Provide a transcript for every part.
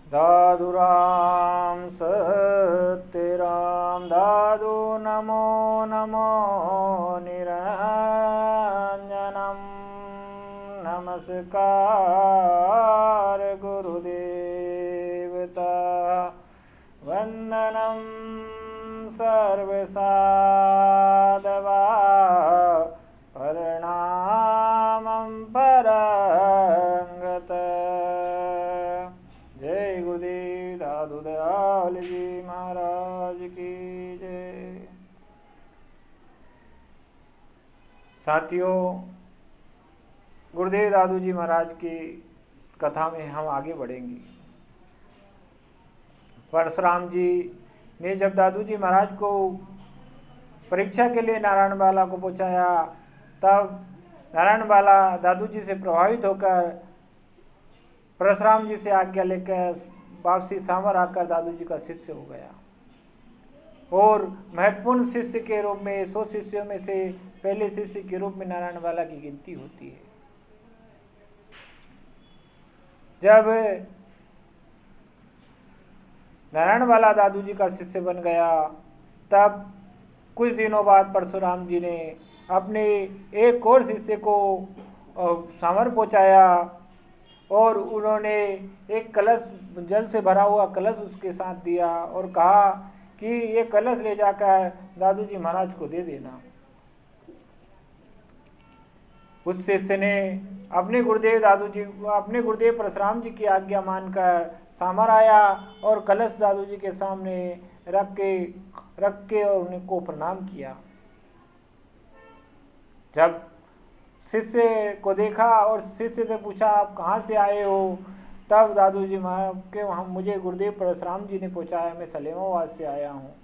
दादू राम सत्य राम दादू नमो नमो निरंजनम नमस्कार गुरुदेवता वंदनम सर्वसाधवा प्रणामं परंगत। जय गुरुदेव दादू दयाल जी महाराज की जय। साथियों, गुरुदेव दादू जी महाराज की कथा में हम आगे बढ़ेंगे। परशुराम जी ने जब दादू जी महाराज को परीक्षा के लिए नारायण बाला को पहुंचाया, तब नारायण बाला दादू जी से प्रभावित होकर परशुराम जी से आज्ञा लेकर वापसी सांवर आकर दादू जी का शिष्य हो गया और महत्वपूर्ण शिष्य के रूप में 100 शिष्यों में से पहले शिष्य के रूप में नारायण बाला की गिनती होती है। जब नारायण बाला दादू जी का शिष्य बन गया, तब कुछ दिनों बाद परशुराम जी ने अपने एक और शिष्य को सांवर पहुंचाया और उन्होंने एक कलश, जल से भरा हुआ कलश उसके साथ दिया और कहा कि ये कलश ले जाकर दादू जी महाराज को दे देना। उस शिष्य ने अपने गुरुदेव परशुराम जी की आज्ञा मानकर सांवर आया और कलश दादू जी के सामने रख के और उनको प्रणाम किया। जब शिष्य को देखा और शिष्य से पूछा आप कहाँ से आए हो, तब दादू जी महाराज के मुझे गुरुदेव परशुराम जी ने पहुँचाया, मैं सलेमाबाद से आया हूँ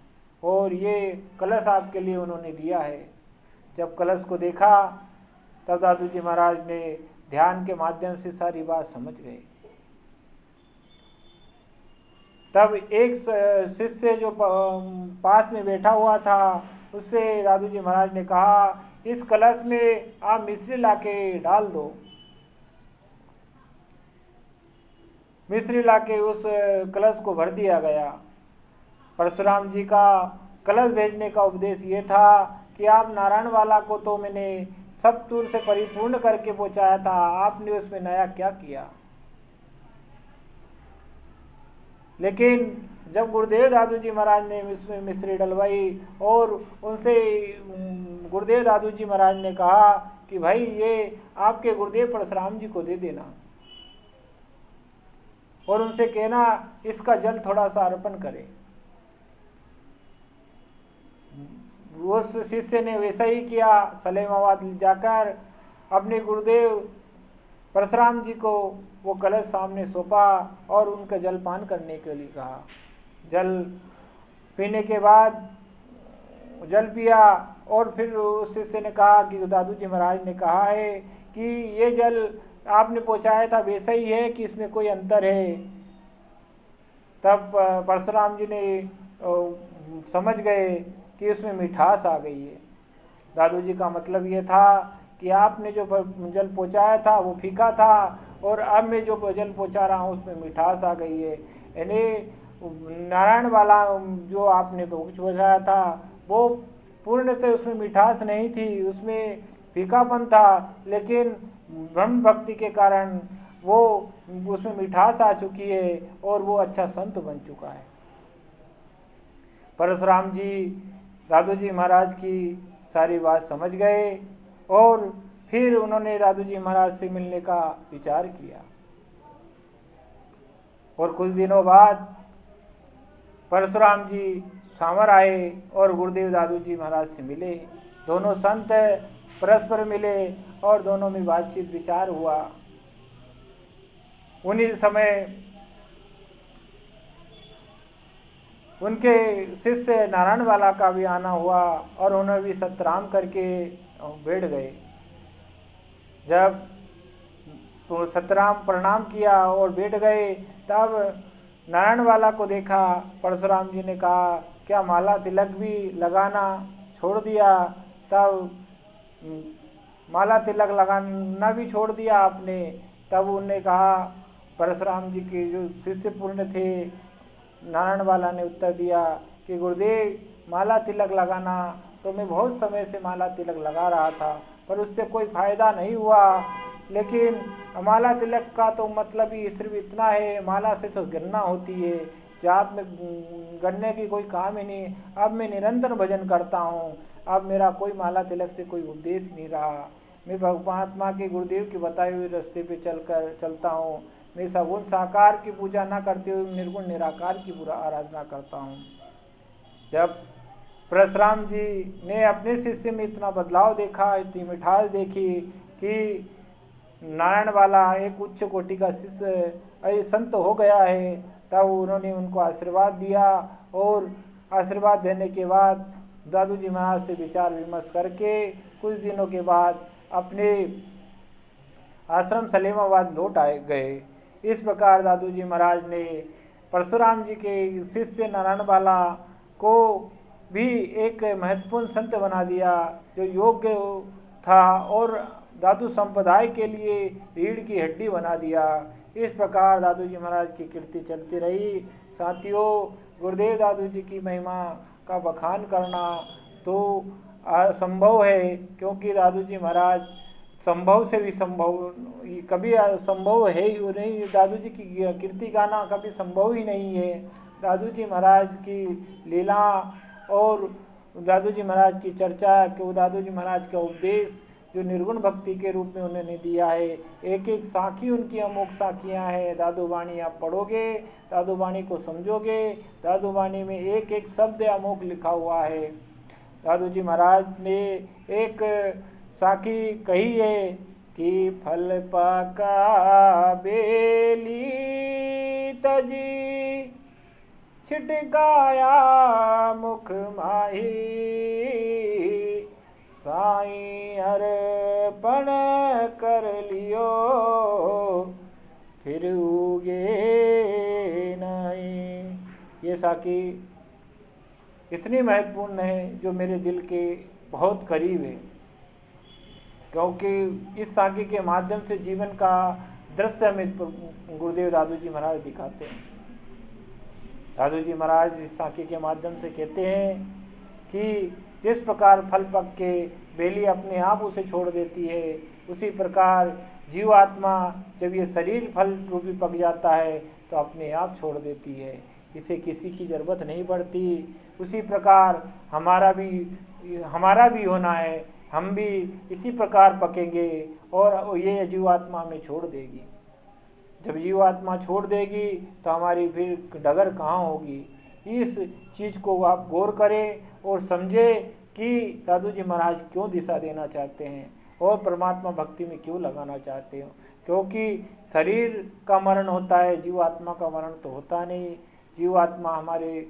और ये कलश आपके लिए उन्होंने दिया है। जब कलश को देखा तब दादू जी महाराज ने ध्यान के माध्यम से सारी बात समझ गए। तब एक शिष्य जो पास में बैठा हुआ था, उससे दादू जी महाराज ने कहा इस कलश में आप मिश्री लाके डाल दो। मिश्री लाके उस कलश को भर दिया गया। परशुराम जी का कलश भेजने का उपदेश ये था कि आप नारायण वाला को तो मैंने सब तूर से परिपूर्ण करके पहुंचाया था, आपने उसमें नया क्या किया। लेकिन जब गुरुदेव दादू जी महाराज ने इसमें मिश्री डलवाई और उनसे गुरुदेव दादू जी महाराज ने कहा कि भाई ये आपके गुरुदेव परशुराम जी को दे देना और उनसे कहना इसका जल थोड़ा सा अर्पण करें। उस शिष्य ने वैसा ही किया। सलेमाबाद जाकर अपने गुरुदेव परशुराम जी को वो कलश सामने सौंपा और उनका जलपान करने के लिए कहा। जल पीने के बाद जल पिया और फिर उस शिष्य ने कहा कि दादू जी महाराज ने कहा है कि ये जल आपने पहुँचाया था वैसा ही है कि इसमें कोई अंतर है। तब परशुराम जी ने समझ गए कि उसमें मिठास आ गई है। दादू जी का मतलब ये था कि आपने जो जल पहुँचाया था वो फीका था और अब मैं जो जल पहुँचा रहा हूँ उसमें मिठास आ गई है। यानी नारायण वाला जो आपने पहुँचाया था वो पूर्णतः उसमें मिठास नहीं थी, उसमें फीकापन था, लेकिन ब्रह्म भक्ति के कारण वो उसमें मिठास आ चुकी है और वो अच्छा संत बन चुका है। परशुराम जी दादू जी महाराज की सारी बात समझ गए और फिर उन्होंने दादू जी महाराज से मिलने का विचार किया और कुछ दिनों बाद परशुराम जी सांवर आए और गुरुदेव दादू जी महाराज से मिले। दोनों संत परस्पर मिले और दोनों में बातचीत विचार हुआ। उन्हीं समय उनके शिष्य नारायण वाला का भी आना हुआ और उन्हें भी सतराम करके बैठ गए। जब तो सतराम प्रणाम किया और बैठ गए, तब नारायण वाला को देखा। परशुराम जी ने कहा क्या माला तिलक भी लगाना छोड़ दिया? तब माला तिलक लगाना भी छोड़ दिया आपने? तब उन्होंने कहा परशुराम जी के जो शिष्य पूर्ण थे, नारायण बाला ने उत्तर दिया कि गुरुदेव, माला तिलक लगाना तो मैं बहुत समय से माला तिलक लगा रहा था, पर उससे कोई फायदा नहीं हुआ। लेकिन माला तिलक का तो मतलब ही सिर्फ इतना है, माला से तो गिरना होती है, जात में गढ़ने की कोई काम ही नहीं। अब मैं निरंतर भजन करता हूँ, अब मेरा कोई माला तिलक से कोई उद्देश्य नहीं रहा। मैं परमात्मा के गुरुदेव के बताए हुए रास्ते पे चलता हूँ। मैं सगुण साकार की पूजा न करते हुए निर्गुण निराकार की पूरा आराधना करता हूँ। जब परशुराम जी ने अपने शिष्य में इतना बदलाव देखा, इतनी मिठास देखी कि नारायण वाला एक उच्च कोटि का शिष्य संत हो गया है, तब उन्होंने उनको आशीर्वाद दिया। और आशीर्वाद देने के बाद दादू जी महाराज से विचार विमर्श करके कुछ दिनों के बाद अपने आश्रम सलेमाबाद लौट आए गए। इस प्रकार दादू जी महाराज ने परशुराम जी के शिष्य नारायण बाला को भी एक महत्वपूर्ण संत बना दिया, जो योग्य था, और दादू संप्रदाय के लिए रीढ़ की हड्डी बना दिया। इस प्रकार दादू जी महाराज की कीर्ति चलती रही। साथियों, गुरुदेव दादू जी की महिमा का बखान करना तो असंभव है, क्योंकि दादू जी महाराज संभव से भी संभव, कभी संभव है ही नहीं। दादू जी की कीर्ति गाना कभी संभव ही नहीं है। दादू जी महाराज की लीला और दादू जी महाराज की चर्चा, क्यों दादू जी महाराज का उपदेश जो निर्गुण भक्ति के रूप में उन्होंने दिया है, एक एक साखी उनकी अमोघ साखियाँ हैं। दादू वाणी आप पढ़ोगे, दादू वाणी को समझोगे, दादू वाणी में एक एक शब्द अमोघ लिखा हुआ है। दादू जी महाराज ने एक साखी कही है कि फल पका बेली तजी छिटकाया मुख माही, साईं अर्पण कर लियो फिर उगे नहीं। ये साखी इतनी महत्वपूर्ण है जो मेरे दिल के बहुत करीब है, क्योंकि इस साखी के माध्यम से जीवन का दृश्य हमें गुरुदेव दादू जी महाराज दिखाते हैं। दादू जी महाराज इस साखी के माध्यम से कहते हैं कि जिस प्रकार फल पक के बेली अपने आप उसे छोड़ देती है, उसी प्रकार जीवात्मा जब ये शरीर फल रूपी पक जाता है तो अपने आप छोड़ देती है, इसे किसी की ज़रूरत नहीं पड़ती। उसी प्रकार हमारा भी होना है, हम भी इसी प्रकार पकेंगे और ये जीवात्मा में छोड़ देगी। जब जीवात्मा छोड़ देगी तो हमारी फिर डगर कहाँ होगी। इस चीज़ को आप गौर करें और समझें कि दादू जी महाराज क्यों दिशा देना चाहते हैं और परमात्मा भक्ति में क्यों लगाना चाहते हो। क्योंकि शरीर का मरण होता है, जीवात्मा का मरण तो होता नहीं। जीवात्मा हमारे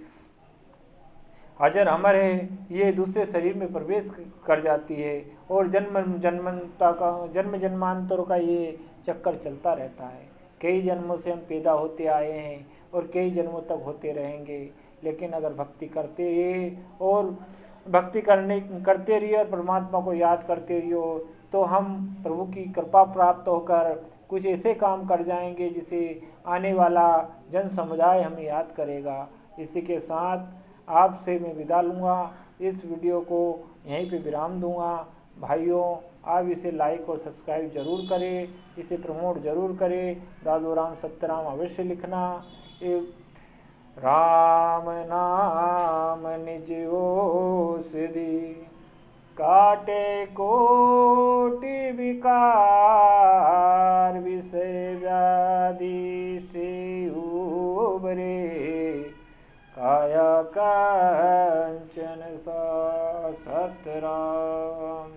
अजर अमर है, ये दूसरे शरीर में प्रवेश कर जाती है और जन्म जन्मांतरों का ये चक्कर चलता रहता है। कई जन्मों से हम पैदा होते आए हैं और कई जन्मों तक होते रहेंगे। लेकिन अगर भक्ति करते रहिए और करते रहिए और परमात्मा को याद करते रहिए, तो हम प्रभु की कृपा प्राप्त होकर कुछ ऐसे काम कर जाएंगे जिसे आने वाला जन समुदाय हमें याद करेगा। इसी के साथ आपसे मैं विदा लूँगा। इस वीडियो को यहीं पे विराम दूँगा। भाइयों, आप इसे लाइक और सब्सक्राइब जरूर करें, इसे प्रमोट जरूर करें। दादू राम सत्यराम अवश्य लिखना। राम नाम निज औषधि काटे कोटि विकार, विषय व्याधि से उबरे काया कंचन सा सतराम।